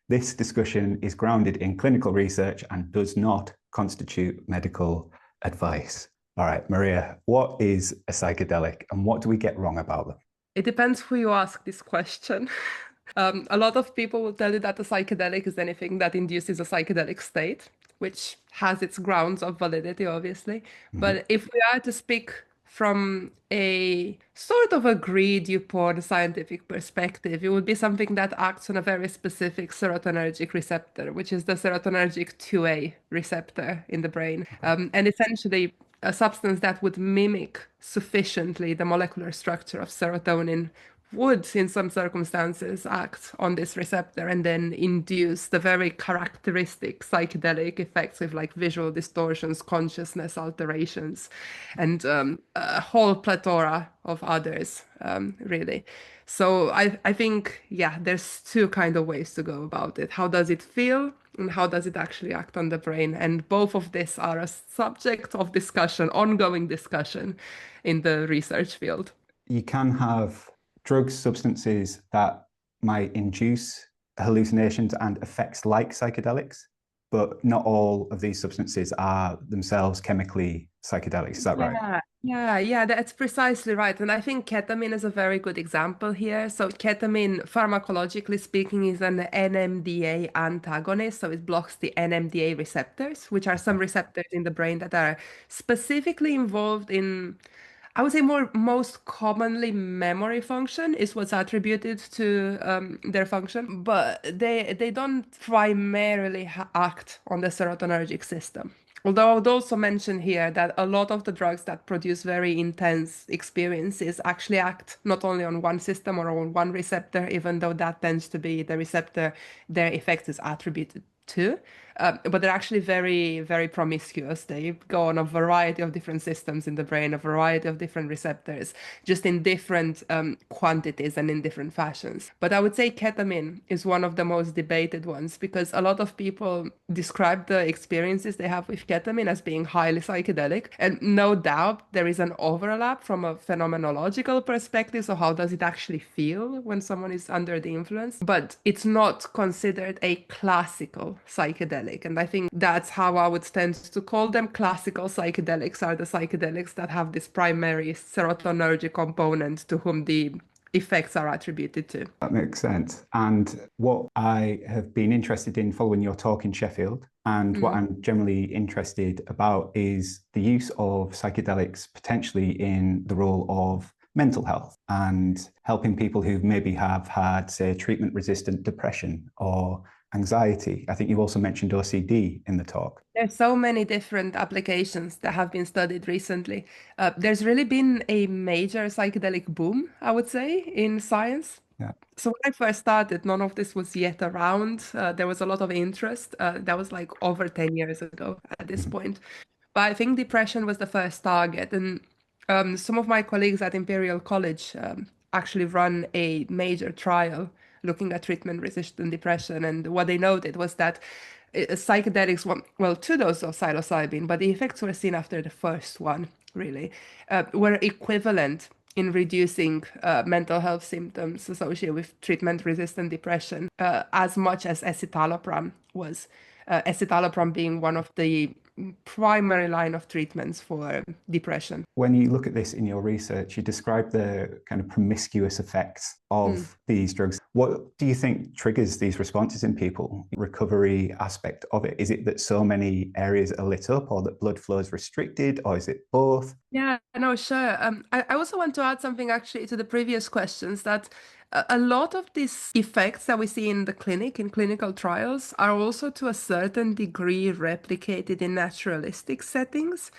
This discussion is grounded in clinical research and does not constitute medical advice. All right, Maria, what is a psychedelic and what do we get wrong about them? It depends who you ask this question. A lot of people will tell you that a psychedelic is anything that induces a psychedelic state, which has its grounds of validity, obviously. Mhm. But if we are to speak from a sort of agreed upon scientific perspective, it would be something that acts on a very specific serotonergic receptor, which is the serotonergic 2A receptor in the brain. And essentially, a substance that would mimic sufficiently the molecular structure of serotonin would, in some circumstances, act on this receptor and then induce the very characteristic psychedelic effects with like visual distortions, consciousness alterations, and a whole plethora of others, really. So I think, yeah, there's two kind of ways to go about it. How does it feel? And how does it actually act on the brain? And both of these are a subject of discussion, ongoing discussion in the research field. You can have drugs, substances that might induce hallucinations and effects like psychedelics, but not all of these substances are themselves chemically psychedelics. Is that right? Yeah, that's precisely right. And I think ketamine is a very good example here. So ketamine, pharmacologically speaking, is an NMDA antagonist. So it blocks the NMDA receptors, which are some receptors in the brain that are specifically involved in, I would say, most commonly memory function is what's attributed to their function, but they don't primarily act on the serotonergic system. Although I would also mention here that a lot of the drugs that produce very intense experiences actually act not only on one system or on one receptor, even though that tends to be the receptor their effect is attributed to. But they're actually very, very promiscuous. They go on a variety of different systems in the brain, a variety of different receptors, just in different quantities and in different fashions. But I would say ketamine is one of the most debated ones because a lot of people describe the experiences they have with ketamine as being highly psychedelic. And no doubt there is an overlap from a phenomenological perspective. So, how does it actually feel when someone is under the influence? But it's not considered a classical psychedelic. And I think that's how I would tend to call them. Classical psychedelics are the psychedelics that have this primary serotonergic component to whom the effects are attributed to. That makes sense. And what I have been interested in following your talk in Sheffield, and what I'm generally interested about is the use of psychedelics potentially in the role of mental health and helping people who maybe have had, say, treatment-resistant depression or anxiety. I think you also mentioned OCD in the talk. There's so many different applications that have been studied recently. There's really been a major psychedelic boom, I would say, in science. Yeah. So when I first started, none of this was yet around. There was a lot of interest. That was like over 10 years ago at this point. But I think depression was the first target. And some of my colleagues at Imperial College actually run a major trial looking at treatment-resistant depression. And what they noted was that psychedelics, well, two doses of psilocybin, but the effects were seen after the first one, really, were equivalent in reducing mental health symptoms associated with treatment-resistant depression as much as escitalopram was. Escitalopram being one of the primary line of treatments for depression. When you look at this in your research, you describe the kind of promiscuous effects of these drugs. What do you think triggers these responses in people? Recovery aspect of it? Is it that so many areas are lit up or that blood flow is restricted, or is it both? Yeah, no, sure. I also want to add something actually to the previous questions that a lot of these effects that we see in the clinic, in clinical trials, are also to a certain degree replicated in naturalistic settings.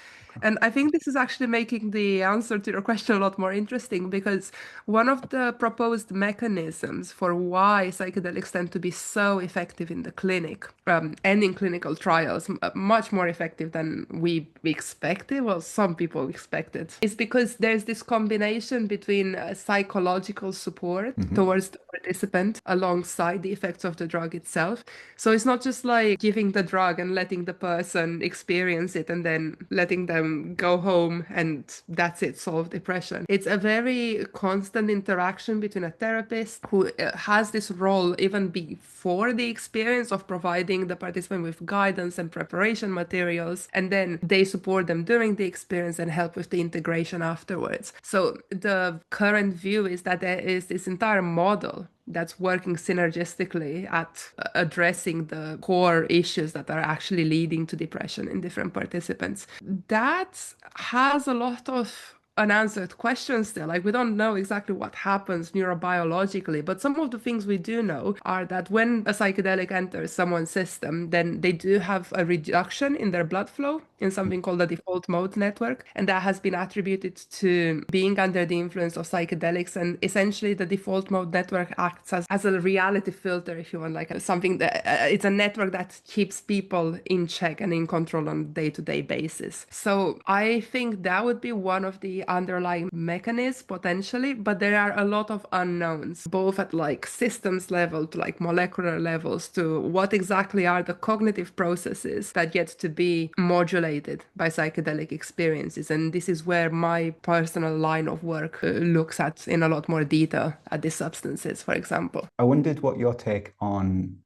And I think this is actually making the answer to your question a lot more interesting because one of the proposed mechanisms for why psychedelics tend to be so effective in the clinic and in clinical trials, much more effective than we expected, well, some people expected, is because there's this combination between psychological support towards the participant alongside the effects of the drug itself. So it's not just like giving the drug and letting the person experience it and then letting them them go home and that's it, solve depression. It's a very constant interaction between a therapist who has this role even before the experience of providing the participant with guidance and preparation materials, and then they support them during the experience and help with the integration afterwards. So the current view is that there is this entire model that's working synergistically at addressing the core issues that are actually leading to depression in different participants. That has a lot of unanswered questions still. Like, we don't know exactly what happens neurobiologically, but some of the things we do know are that when a psychedelic enters someone's system, then they do have a reduction in their blood flow in something called the default mode network, and that has been attributed to being under the influence of psychedelics. And essentially the default mode network acts as a reality filter, if you want, like something that it's a network that keeps people in check and in control on a day-to-day basis. So I think that would be one of the underlying mechanisms potentially, but there are a lot of unknowns, both at like systems level to like molecular levels, to what exactly are the cognitive processes that get to be modulated by psychedelic experiences. And this is where my personal line of work looks at in a lot more detail at these substances, for example. I wondered what your take on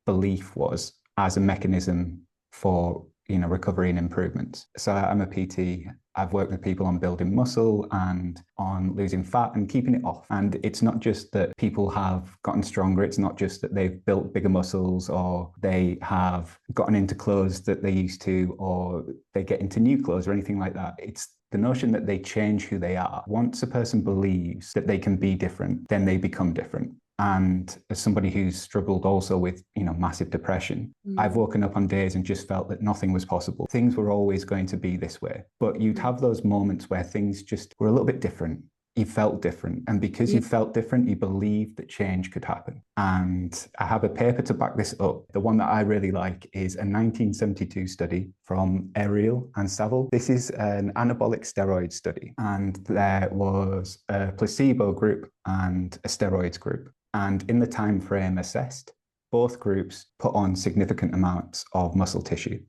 belief was as a mechanism for recovery and improvement. So I'm a PT. I've worked with people on building muscle and on losing fat and keeping it off. And it's not just that people have gotten stronger. It's not just that they've built bigger muscles or they have gotten into clothes that they used to, or they get into new clothes or anything like that. It's the notion that they change who they are. Once a person believes that they can be different, then they become different. And as somebody who's struggled also with, massive depression, I've woken up on days and just felt that nothing was possible. Things were always going to be this way. But you'd have those moments where things just were a little bit different. You felt different. And because you felt different, you believed that change could happen. And I have a paper to back this up. The one that I really like is a 1972 study from Ariel and Saville. This is an anabolic steroid study. And there was a placebo group and a steroids group. And in the time frame assessed, both groups put on significant amounts of muscle tissue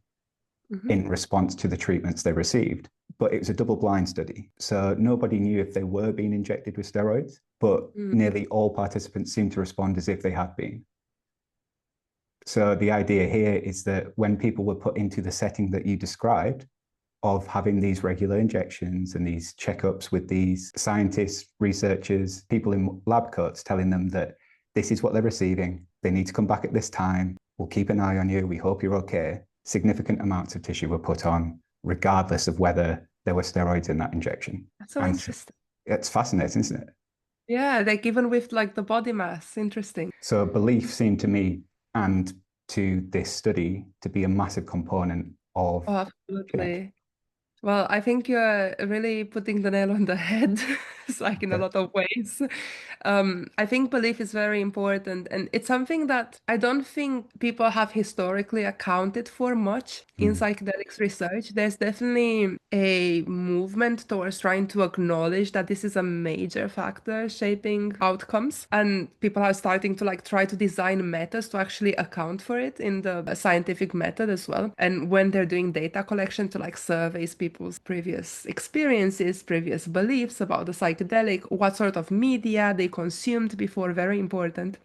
in response to the treatments they received. But it was a double-blind study. So nobody knew if they were being injected with steroids, but nearly all participants seemed to respond as if they had been. So the idea here is that when people were put into the setting that you described, of having these regular injections and these checkups with these scientists, researchers, people in lab coats telling them that this is what they're receiving, they need to come back at this time, we'll keep an eye on you, we hope you're okay. Significant amounts of tissue were put on, regardless of whether there were steroids in that injection. That's so interesting. It's fascinating, isn't it? Yeah, like even with like the body mass, interesting. So belief seemed to me and to this study to be a massive component of Absolutely. change. Well, I think you're really putting the nail on the head, it's like in a lot of ways. I think belief is very important, and it's something that I don't think people have historically accounted for much in psychedelics research. There's definitely a movement towards trying to acknowledge that this is a major factor shaping outcomes, and people are starting to like try to design methods to actually account for it in the scientific method as well. And when they're doing data collection to like surveys people's previous experiences, previous beliefs about the psychedelic, what sort of media they consumed before, very important.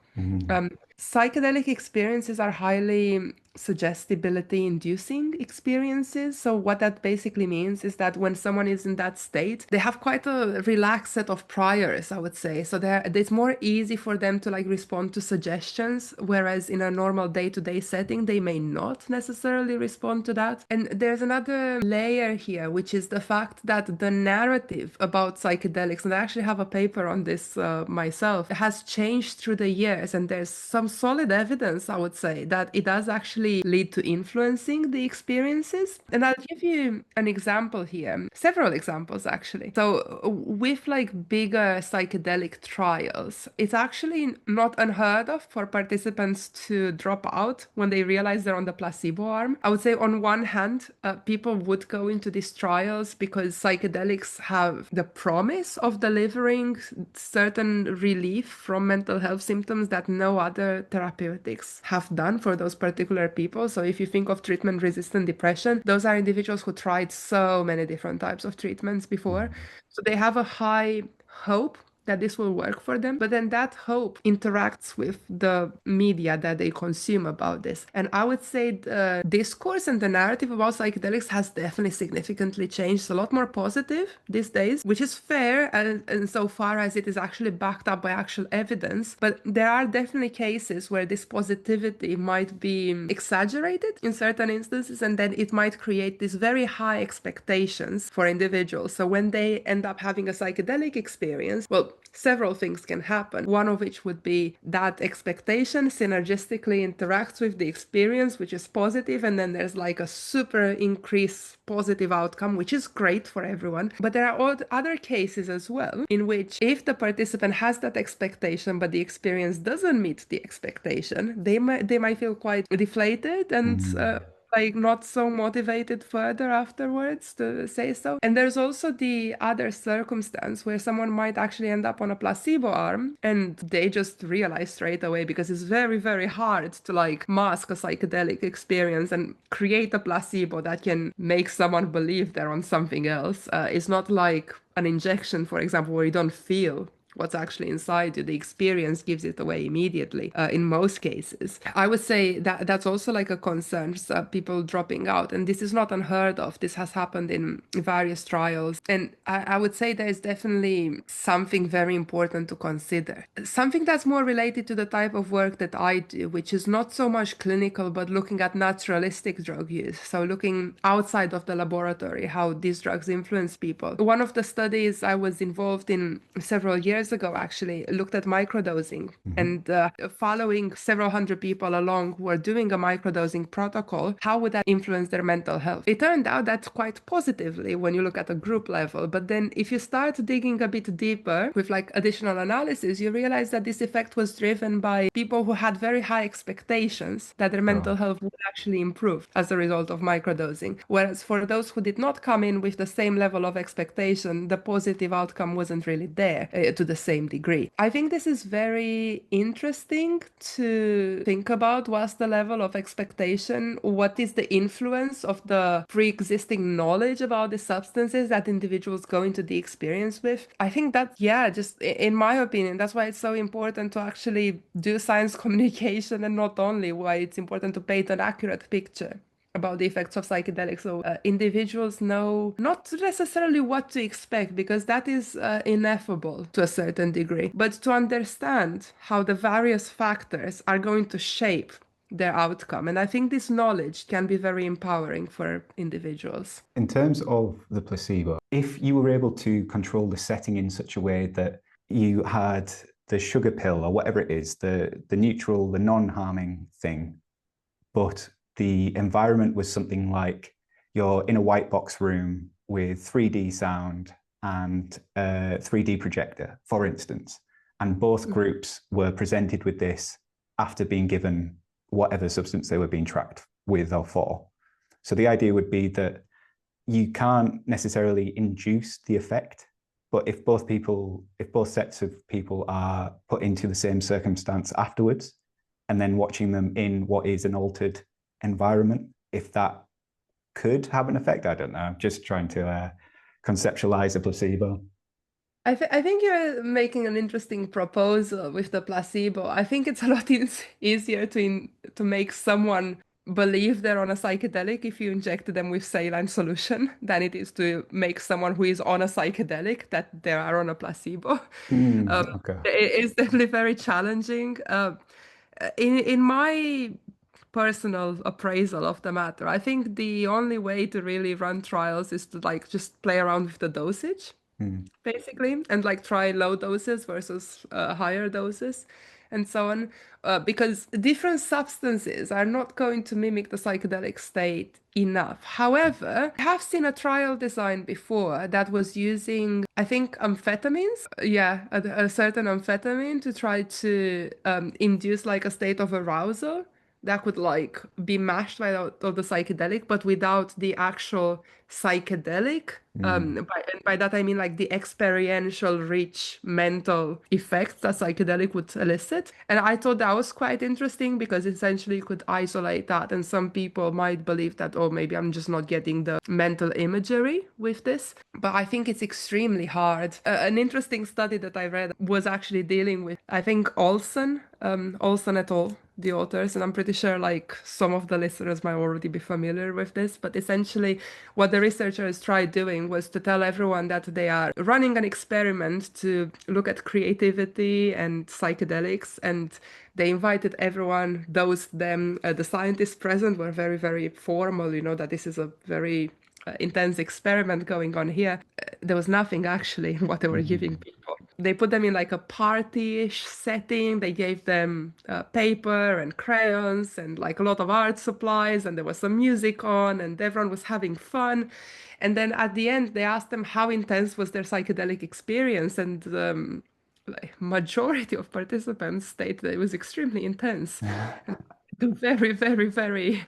Psychedelic experiences are highly suggestibility inducing experiences. So what that basically means is that when someone is in that state, they have quite a relaxed set of priors, I would say. So it's more easy for them to like respond to suggestions, whereas in a normal day-to-day setting, they may not necessarily respond to that. And there's another layer here, which is the fact that the narrative about psychedelics, and I actually have a paper on this myself, has changed through the years. And there's some solid evidence, I would say, that it does actually lead to influencing the experiences. And I'll give you an example here, several examples actually. So with like bigger psychedelic trials, it's actually not unheard of for participants to drop out when they realize they're on the placebo arm. I would say on one hand, people would go into these trials because psychedelics have the promise of delivering certain relief from mental health symptoms that no other therapeutics have done for those particular people. So if you think of treatment-resistant depression, those are individuals who tried so many different types of treatments before. So they have a high hope that this will work for them, but then that hope interacts with the media that they consume about this. And I would say the discourse and the narrative about psychedelics has definitely significantly changed, a lot more positive these days, which is fair and so far as it is actually backed up by actual evidence. But there are definitely cases where this positivity might be exaggerated in certain instances, and then it might create these very high expectations for individuals. So when they end up having a psychedelic experience, well, several things can happen. One of which would be that expectation synergistically interacts with the experience, which is positive, and then there's like a super increased positive outcome, which is great for everyone. But there are other cases as well in which if the participant has that expectation, but the experience doesn't meet the expectation, they might feel quite deflated and like not so motivated further afterwards, to say so. And there's also the other circumstance where someone might actually end up on a placebo arm and they just realize straight away, because it's very, very hard to like mask a psychedelic experience and create a placebo that can make someone believe they're on something else. It's not like an injection, for example, where you don't feel what's actually inside you. The experience gives it away immediately in most cases. I would say that that's also like a concern, people dropping out. And this is not unheard of. This has happened in various trials. And I would say there is definitely something very important to consider. Something that's more related to the type of work that I do, which is not so much clinical, but looking at naturalistic drug use. So looking outside of the laboratory, how these drugs influence people. One of the studies I was involved in several years ago actually looked at microdosing and following several hundred people along who are doing a microdosing protocol, how would that influence their mental health? It turned out that quite positively when you look at a group level. But then if you start digging a bit deeper with like additional analysis, you realize that this effect was driven by people who had very high expectations that their mental health would actually improve as a result of microdosing. Whereas for those who did not come in with the same level of expectation, the positive outcome wasn't really there to the same degree. I think this is very interesting to think about. What's the level of expectation? What is the influence of the pre-existing knowledge about the substances that individuals go into the experience with? I think that, yeah, just in my opinion, that's why it's so important to actually do science communication, and not only why it's important to paint an accurate picture about the effects of psychedelics, so individuals know not necessarily what to expect, because that is ineffable to a certain degree, but to understand how the various factors are going to shape their outcome. And I think this knowledge can be very empowering for individuals. In terms of the placebo, if you were able to control the setting in such a way that you had the sugar pill or whatever it is, the neutral, the non-harming thing, but the environment was something like you're in a white box room with 3D sound and a 3D projector, for instance, and both groups were presented with this after being given whatever substance they were being tracked with or for. So the idea would be that you can't necessarily induce the effect, but if both sets of people are put into the same circumstance afterwards, and then watching them in what is an altered environment, if that could have an effect. I don't know. I'm just trying to conceptualize a placebo. I think you're making an interesting proposal with the placebo. I think it's a lot easier to make someone believe they're on a psychedelic if you inject them with saline solution than it is to make someone who is on a psychedelic that they are on a placebo. Okay. It's definitely very challenging. In my personal appraisal of the matter, I think the only way to really run trials is to like just play around with the dosage, basically, and like try low doses versus higher doses and so on, because different substances are not going to mimic the psychedelic state enough. However, I have seen a trial design before that was using, I think, amphetamines, a certain amphetamine to try to induce like a state of arousal that could like be mashed by of the psychedelic, but without the actual psychedelic. And by that I mean like the experiential rich mental effects that psychedelic would elicit. And I thought that was quite interesting because essentially you could isolate that, and some people might believe that, oh, maybe I'm just not getting the mental imagery with this. But I think it's extremely hard. An interesting study that I read was actually dealing with, I think, Olson et al., the authors, and I'm pretty sure like some of the listeners might already be familiar with this, but essentially what the researchers tried doing was to tell everyone that they are running an experiment to look at creativity and psychedelics, and they invited everyone, the scientists present were very, very formal, that this is a very intense experiment going on here. There was nothing actually in what they were giving people. They put them in like a party-ish setting. They gave them paper and crayons and like a lot of art supplies, and there was some music on, and everyone was having fun. And then at the end, they asked them how intense was their psychedelic experience, and like majority of participants stated that it was extremely intense. And a very, very, very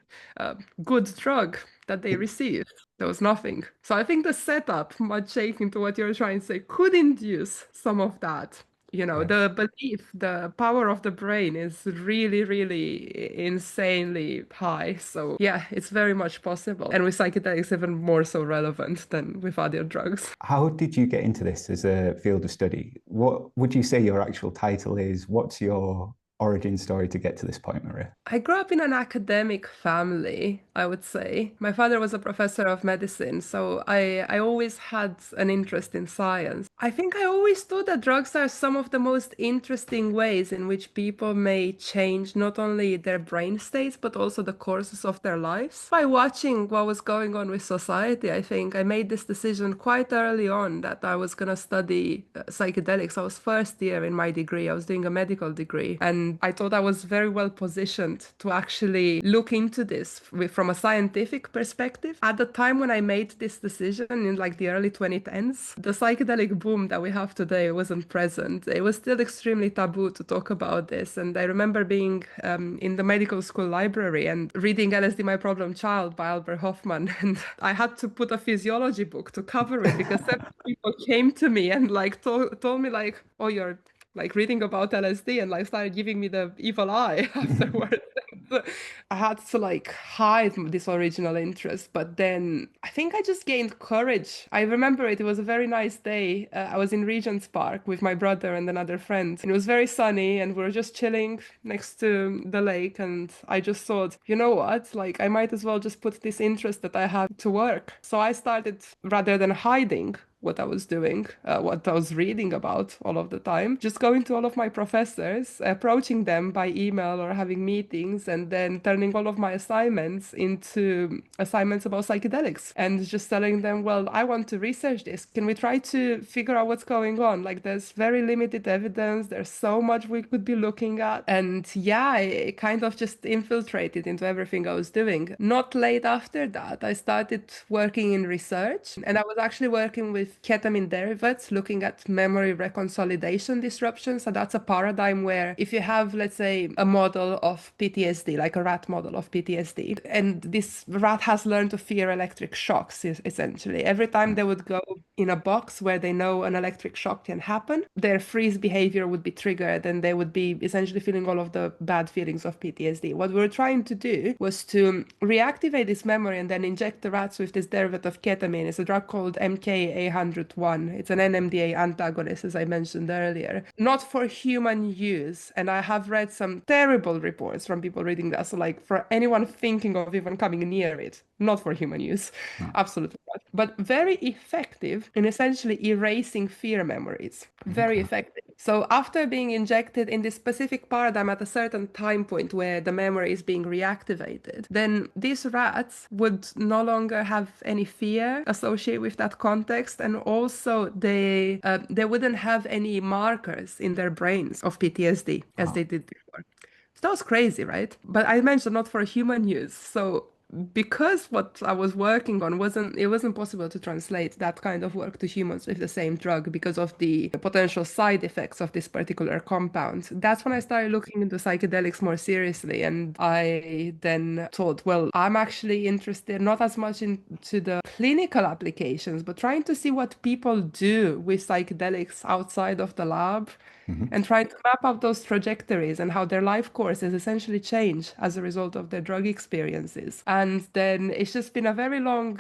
good drug that they received. There was nothing. So I think the setup, much akin to what you're trying to say, could induce some of that. Right. The belief, the power of the brain is really, really insanely high. So yeah, it's very much possible. And with psychedelics, even more so relevant than with other drugs. How did you get into this as a field of study? What would you say your actual title is? What's your origin story to get to this point, Maria? I grew up in an academic family, I would say. My father was a professor of medicine, so I always had an interest in science. I think I always thought that drugs are some of the most interesting ways in which people may change not only their brain states, but also the courses of their lives. By watching what was going on with society, I think I made this decision quite early on that I was going to study psychedelics. I was first year in my degree, I was doing a medical degree, and I thought I was very well positioned to actually look into this from a scientific perspective. At the time when I made this decision in like the early 2010s, the psychedelic boom that we have today wasn't present. It was still extremely taboo to talk about this. And I remember being in the medical school library and reading LSD My Problem Child by Albert Hoffman. And I had to put a physiology book to cover it because several people came to me and like told me like, oh, you're like reading about LSD, and like started giving me the evil eye afterwards. I had to like hide this original interest, but then I think I just gained courage. I remember it was a very nice day. I was in Regent's Park with my brother and another friend, and it was very sunny, and we were just chilling next to the lake. And I just thought, you know what? Like, I might as well just put this interest that I have to work. So I started, rather than hiding what I was doing, what I was reading about all of the time, just going to all of my professors, approaching them by email or having meetings, and then turning all of my assignments into assignments about psychedelics and just telling them, well, I want to research this. Can we try to figure out what's going on? Like, there's very limited evidence. There's so much we could be looking at. And yeah, it kind of just infiltrated into everything I was doing. Not late after that, I started working in research, and I was actually working with ketamine derivates, looking at memory reconsolidation disruptions. So that's a paradigm where if you have, let's say, a model of PTSD, like a rat model of PTSD, and this rat has learned to fear electric shocks, essentially. Every time they would go in a box where they know an electric shock can happen, their freeze behavior would be triggered, and they would be essentially feeling all of the bad feelings of PTSD. What we were trying to do was to reactivate this memory and then inject the rats with this derivative of ketamine. It's a drug called MK-801. It's an NMDA antagonist, as I mentioned earlier. Not for human use. And I have read some terrible reports from people reading that. So like for anyone thinking of even coming near it, not for human use. No. Absolutely not. But very effective in essentially erasing fear memories. Very effective. So after being injected in this specific paradigm at a certain time point where the memory is being reactivated, then these rats would no longer have any fear associated with that context, and also they wouldn't have any markers in their brains of PTSD as they did before. So that was crazy, right? But I mentioned not for human use. So because what I was working on wasn't possible to translate that kind of work to humans with the same drug because of the potential side effects of this particular compound. That's when I started looking into psychedelics more seriously, and I then thought, well, I'm actually interested not as much into the clinical applications, but trying to see what people do with psychedelics outside of the lab Mhm. and trying to map out those trajectories and how their life courses essentially change as a result of their drug experiences. And then it's just been a very long,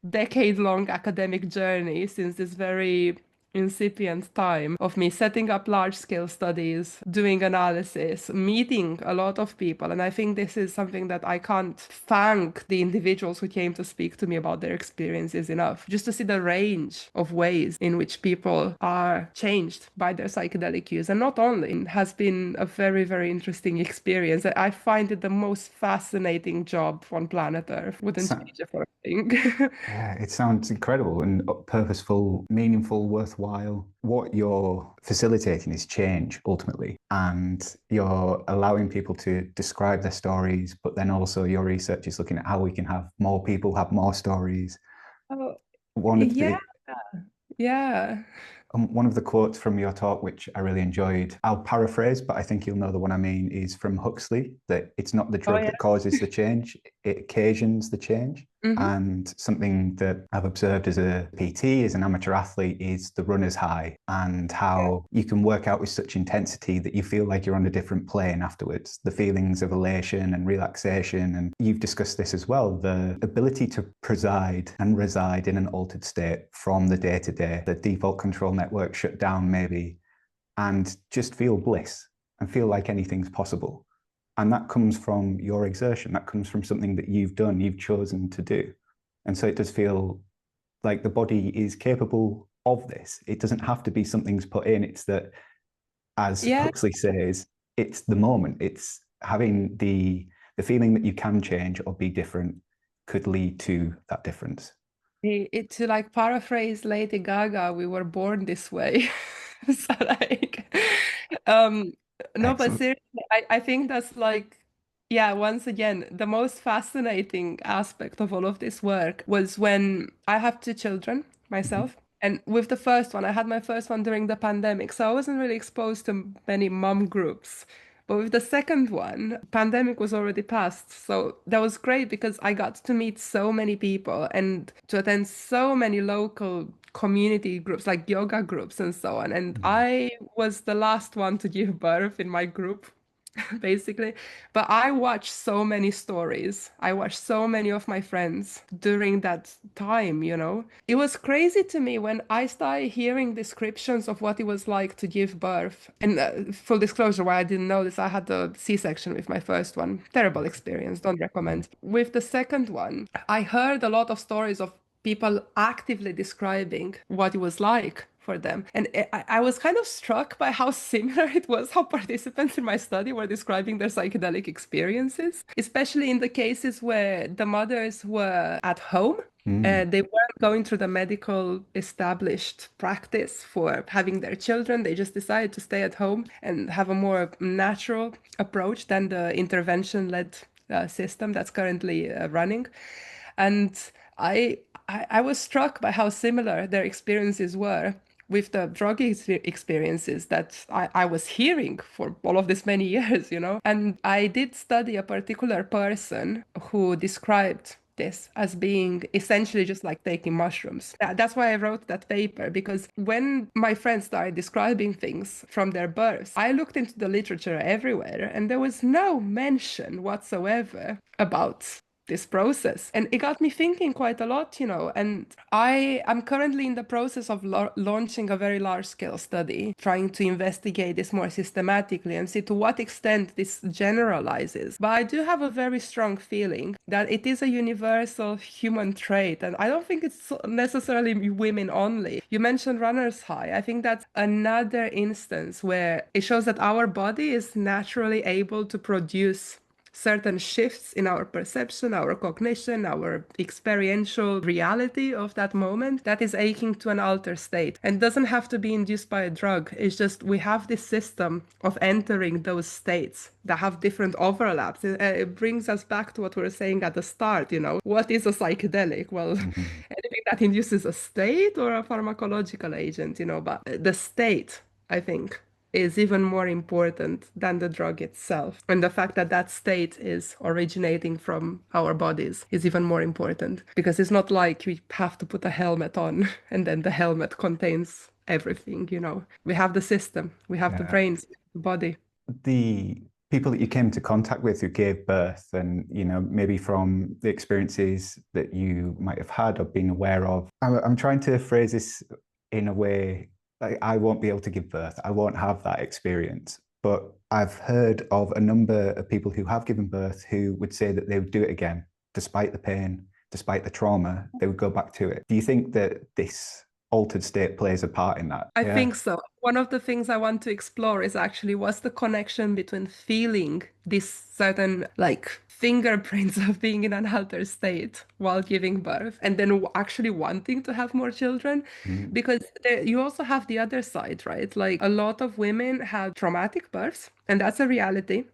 decade-long academic journey since this very incipient time of me setting up large-scale studies, doing analysis, meeting a lot of people. And I think this is something that I can't thank the individuals who came to speak to me about their experiences enough. Just to see the range of ways in which people are changed by their psychedelic use. And not only, it has been a very, very interesting experience. I find it the most fascinating job on planet Earth. Wouldn't So, change it for a thing. yeah, it sounds incredible and purposeful, meaningful, worthwhile. What you're facilitating is change ultimately, and you're allowing people to describe their stories, but then also your research is looking at how we can have more people have more stories. Oh, One of yeah, the yeah. One of the quotes from your talk, which I really enjoyed, I'll paraphrase, but I think you'll know the one I mean, is from Huxley, that it's not the Oh, drug yeah. that causes the change, it occasions the change. Hmm. And something that I've observed as a PT, as an amateur athlete, is the runner's high and Yeah. how you can work out with such intensity that you feel like you're on a different plane afterwards. The feelings of elation and relaxation. And you've discussed this as well, the ability to preside and reside in an altered state from the day to day, the default control network shut down maybe, and just feel bliss and feel like anything's possible. And that comes from your exertion. That comes from something that you've done, you've chosen to do. And so it does feel like the body is capable of this. It doesn't have to be something's put in. It's that, as Yeah. Huxley says, it's the moment. It's having the feeling that you can change or be different could lead to that difference. To like paraphrase Lady Gaga, we were born this way. So like, um, no, but Excellent. seriously, I think that's like, yeah, once again, the most fascinating aspect of all of this work was when I have two children Mhm. myself. And with the first one, I had my first one during the pandemic, so I wasn't really exposed to many mom groups. But with the second one, pandemic was already past. So that was great because I got to meet so many people and to attend so many local community groups like yoga groups and so on. And Mm. I was the last one to give birth in my group basically. But I watched so many stories. I watched so many of my friends during that time, you know. It was crazy to me when I started hearing descriptions of what it was like to give birth. And full disclosure, why I didn't know this, I had a C-section with my first one. Terrible experience, don't Mm. recommend. With the second one, I heard a lot of stories of people actively describing what it was like for them. And I was kind of struck by how similar it was how participants in my study were describing their psychedelic experiences, especially in the cases where the mothers were at home. Mm. They weren't going through the medical established practice for having their children. They just decided to stay at home and have a more natural approach than the intervention-led system that's currently running. And I, I was struck by how similar their experiences were with the drug experiences that I was hearing for all of this many years, you know. And I did study a particular person who described this as being essentially just like taking mushrooms. That's why I wrote that paper, because when my friends started describing things from their births, I looked into the literature everywhere and there was no mention whatsoever about this process. And it got me thinking quite a lot, you know. And I am currently in the process of launching a very large scale study, trying to investigate this more systematically and see to what extent this generalizes. But I do have a very strong feeling that it is a universal human trait. And I don't think it's necessarily women only. You mentioned runner's high. I think that's another instance where it shows that our body is naturally able to produce certain shifts in our perception, our cognition, our experiential reality of that moment that is aching to an altered state. And it doesn't have to be induced by a drug. It's just we have this system of entering those states that have different overlaps. It brings us back to what we were saying at the start, what is a psychedelic? Well, Mhm. anything that induces a state or a pharmacological agent, but the state, I think, is even more important than the drug itself. And the fact that that state is originating from our bodies is even more important, because it's not like we have to put a helmet on and then the helmet contains everything. We have the system, we have the Yeah. brains, the body. The people that you came into contact with who gave birth, and maybe from the experiences that you might have had or been aware of, I'm trying to phrase this in a way, like, I won't be able to give birth, I won't have that experience, but I've heard of a number of people who have given birth who would say that they would do it again despite the pain, despite the trauma. They would go back to it. Do you think that this altered state plays a part in that? I Yeah. think so. One of the things I want to explore is actually what's the connection between feeling this certain like fingerprints of being in an altered state while giving birth and then actually wanting to have more children. Mm. Because you also have the other side, right? Like a lot of women have traumatic births, and that's a reality,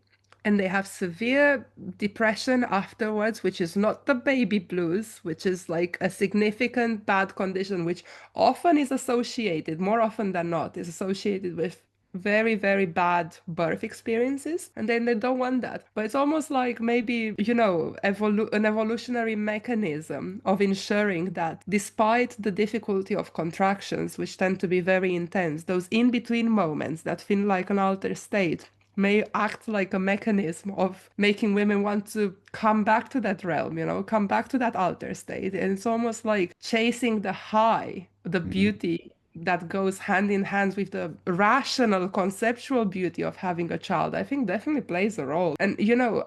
and they have severe depression afterwards, which is not the baby blues, which is like a significant bad condition, which often is associated, more often than not, is associated with very, very bad birth experiences. And then they don't want that. But it's almost like maybe, an evolutionary mechanism of ensuring that despite the difficulty of contractions, which tend to be very intense, those in-between moments that feel like an altered state may act like a mechanism of making women want to come back to that realm, come back to that outer state. And it's almost like chasing the high, the Mm. beauty that goes hand in hand with the rational, conceptual beauty of having a child. I think definitely plays a role. And,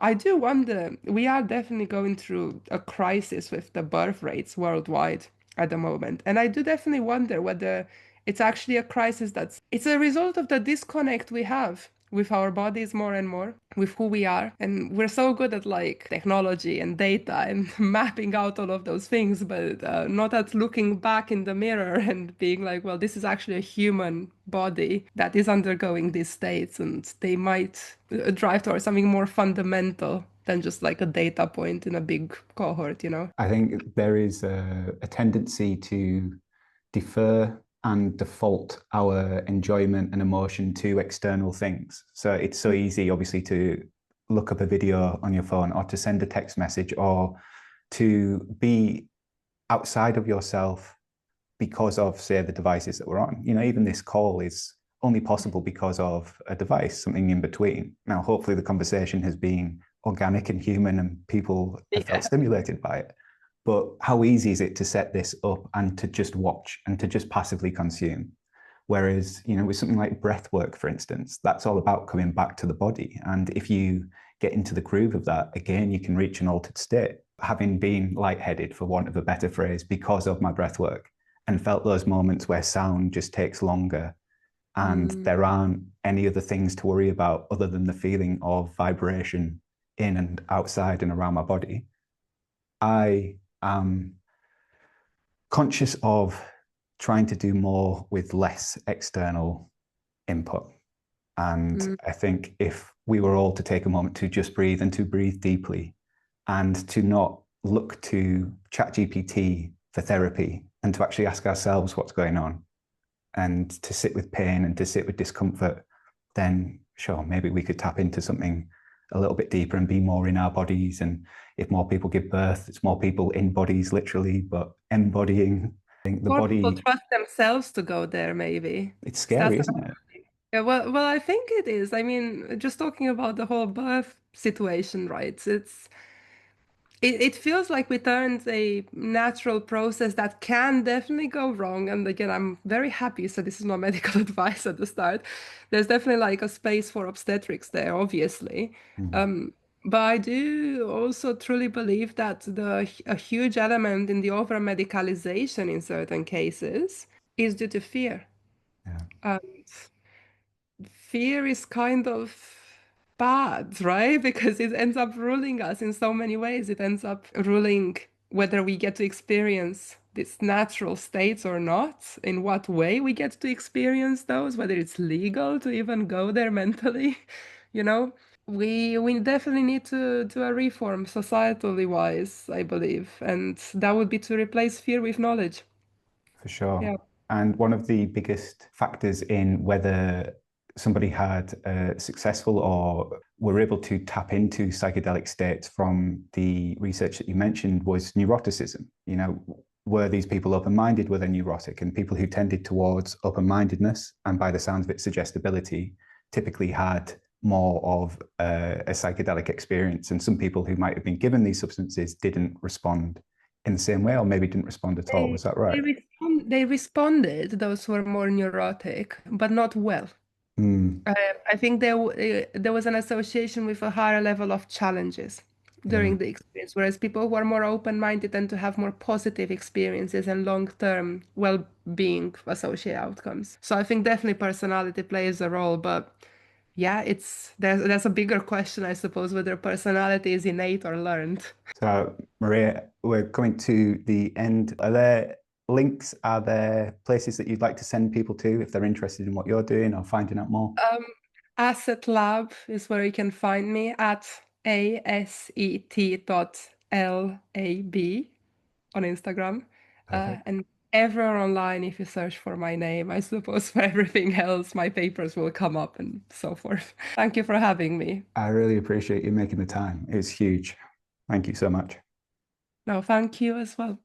I do wonder, we are definitely going through a crisis with the birth rates worldwide at the moment. And I do definitely wonder whether it's actually a crisis it's a result of the disconnect we have with our bodies more and more, with who we are. And we're so good at like technology and data and mapping out all of those things, but not at looking back in the mirror and being like, well, this is actually a human body that is undergoing these states, and they might drive towards something more fundamental than just like a data point in a big cohort. I think there is a tendency to defer and default our enjoyment and emotion to external things. So it's so easy, obviously, to look up a video on your phone or to send a text message or to be outside of yourself because of, say, the devices that we're on. Even this call is only possible because of a device, something in between. Now, hopefully the conversation has been organic and human and people have felt stimulated by it. But how easy is it to set this up and to just watch and to just passively consume? Whereas, with something like breath work, for instance, that's all about coming back to the body. And if you get into the groove of that, again, you can reach an altered state. Having been lightheaded, for want of a better phrase, because of my breath work, and felt those moments where sound just takes longer and there aren't any other things to worry about other than the feeling of vibration in and outside and around my body. I am conscious of trying to do more with less external input. And I think if we were all to take a moment to just breathe and to breathe deeply and to not look to ChatGPT for therapy and to actually ask ourselves what's going on and to sit with pain and to sit with discomfort, then sure, maybe we could tap into something a little bit deeper and be more in our bodies. And if more people give birth, it's more people in bodies, literally, but embodying the More people body. trust themselves to go there, maybe. It's So scary, isn't it? yeah, well, I think it is. I mean, just talking about the whole birth situation, right? It feels like we turned a natural process that can definitely go wrong. And again, I'm very happy. So this is not medical advice at the start. There's definitely like a space for obstetrics there, obviously. Mm. Um, but I do also truly believe that a huge element in the over medicalization in certain cases is due to fear. Yeah. And fear is kind of bad, right? Because it ends up ruling us in so many ways. It ends up ruling whether we get to experience these natural states or not, in what way we get to experience those, whether it's legal to even go there mentally, you know? We definitely need to do a reform societally wise, I believe, and that would be to replace fear with knowledge. For sure. Yeah. And one of the biggest factors in whether somebody had successful or were able to tap into psychedelic states from the research that you mentioned was neuroticism. You know, were these people open-minded? Were they neurotic? And people who tended towards open-mindedness and, by the sounds of it, suggestibility, typically had more of a psychedelic experience. And some people who might have been given these substances didn't respond in the same way, or maybe didn't respond at all. Was that right? They responded, those who were more neurotic, but not well. Mm, I think there was an association with a higher level of challenges yeah. during the experience, whereas people who are more open-minded tend to have more positive experiences and long-term well-being associated outcomes. So I think definitely personality plays a role, but yeah, there's a bigger question, I suppose, whether personality is innate or learned. So, Maria, we're coming to the end. Are there links? Are there places that you'd like to send people to if they're interested in what you're doing or finding out more? Um, Asset Lab is where you can find me at aset.lab on Instagram. Perfect. And everywhere online, if you search for my name, I suppose for everything else, my papers will come up and so forth. Thank you for having me. I really appreciate you making the time. It's huge. Thank you so much. No, thank you as well.